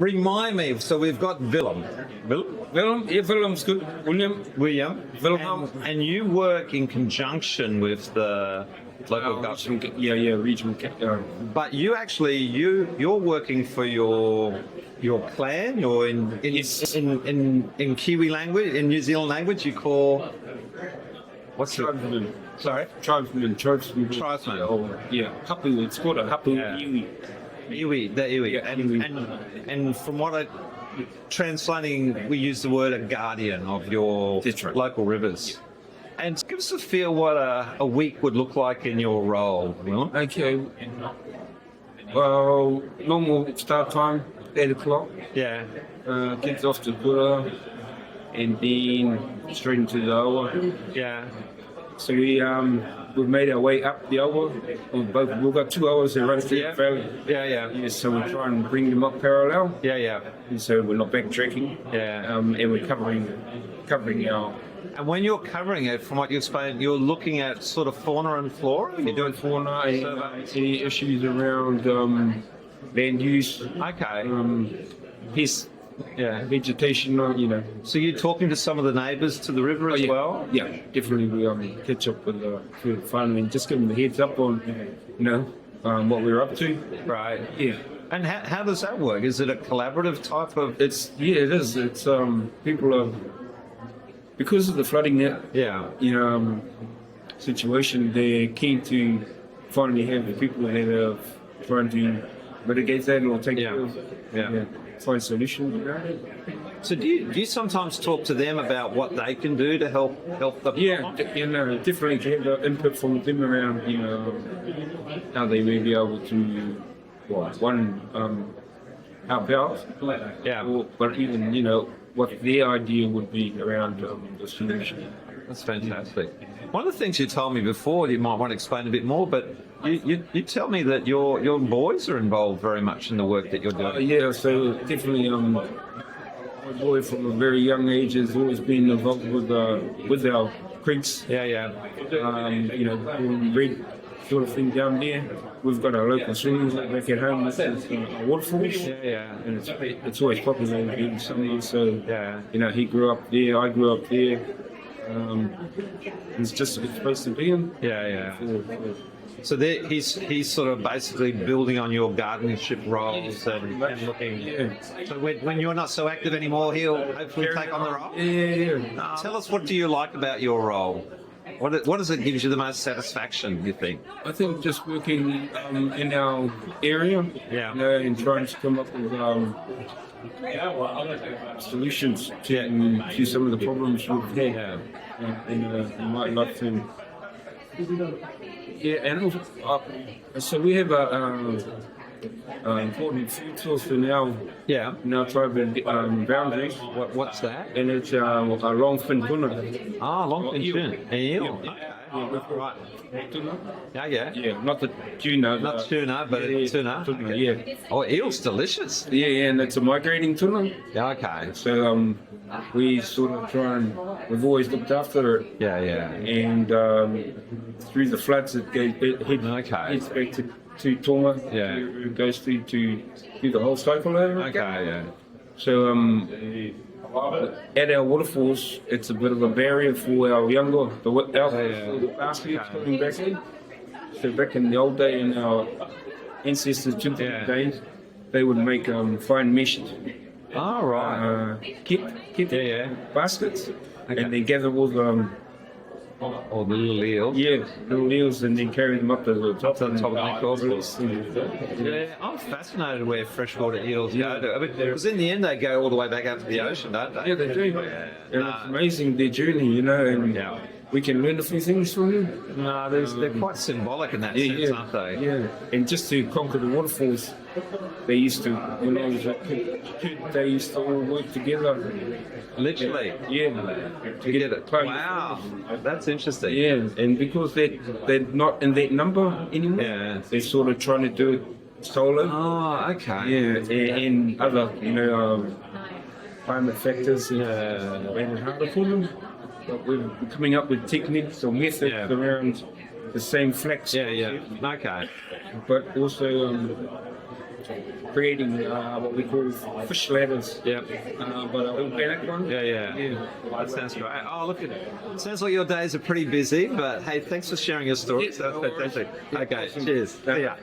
remind me. So we've got Willem. Willem, yeah, Willem's good. William, Willem. Willem. And you work in conjunction with the local government. Regional. But you actually you're working for your clan. You're in Kiwi language, in New Zealand language. You call what's it? Tribesman. Sorry, Tribesman. tribesman. Hapu. It's called a hapu. Yeah. Iwi, the Iwi. And from what I translating, we use the word a guardian of your That's right. local rivers. And give us a feel what a week would look like in your role. Will? Okay. Well, normal start time, 8 o'clock. Yeah. Kids off to Bura, and then straight into the hour. Yeah. So we've made our way up the hour. We've got 2 hours to run through the valley. Yeah. So we try and bring them up parallel. Yeah. And so we're not backtracking. Yeah. And we're covering our. And when you're covering it, from what you explained, you're looking at sort of fauna and flora? You're doing Fauna and any issues around land use, Okay. pests, Yeah. vegetation, So you're talking to some of the neighbours to the river as well? Yeah, definitely. We catch up with the fun and just give them the heads up on, what we're up to. Right. Yeah. And how does that work? Is it a collaborative type of... It is. It's people are, because of the flooding net, Yeah. situation, they're keen to finally have the people that are trying to mitigate that or take care of, find solutions around it. So do you sometimes talk to them about what they can do to help the... Yeah, definitely to have the input from them around, how they may be able to, help out. Yeah. But even, what their idea would be around the solution. That's fantastic. One of the things you told me before, you might want to explain a bit more, but you tell me that your boys are involved very much in the work that you're doing. Yeah, so definitely my boy from a very young age has always been involved with our creeks. Yeah. Reed sort of thing down there. We've got our local swimming pool back at home. This is a waterfalls. Yeah. And it's always popular in summer. So Yeah. he grew up there. I grew up there. It's just it's supposed to be him. Yeah. So he's sort of basically building on your guardianship roles and looking. Yeah. So when you're not so active anymore, he'll hopefully take on the role. Yeah. Tell us, what do you like about your role? What is it gives you the most satisfaction, you think? I think just working in our area, and trying to come up with solutions to some of the problems we've had in my life. And and also, so we have important food source in our tribal boundaries. What's that? And it's a longfin tuna. Longfin tuna. An eel. Right. Tuna? Yeah. Not the tuna. Not tuna, but tuna. Tuna, yeah. Oh, eel's delicious. Yeah, and it's a migrating tuna. Yeah, okay. So we sort of try and we've always looked after it. Yeah. And through the floods, it heads back to Tonga. Yeah. It goes through to do the whole cycle over. Okay, yeah. So at our waterfalls, it's a bit of a barrier for our younger, the baskets coming back in. So back in the old day, in our ancestors' days, they would make fine meshed kit baskets, and they gather all the or the little eels. Yeah, little eels, and then carry them up to the top of the Yeah, I'm fascinated where freshwater eels go. Because in the end, they go all the way back out to the ocean, don't they? Yeah, they do. And it's amazing their journey, and we can learn a few things from them. No, they're quite symbolic in that sense, aren't they? Yeah, and just to conquer the waterfalls, they used to, when I was a kid, they used to all work together. Literally? Yeah. To get it. Wow, that's interesting. Yeah, and because they're not in that number anymore, they're sort of trying to do it solo. Oh, okay. Yeah, and other, climate factors made it harder for them. But we're coming up with techniques or methods around the same flex. Yeah. Okay. But also creating what we call fish ladders. Yeah. But an organic one. Yeah. That sounds great. Oh, look at it. Sounds like your days are pretty busy, but hey, thanks for sharing your story. So fantastic. Okay, cheers. See ya.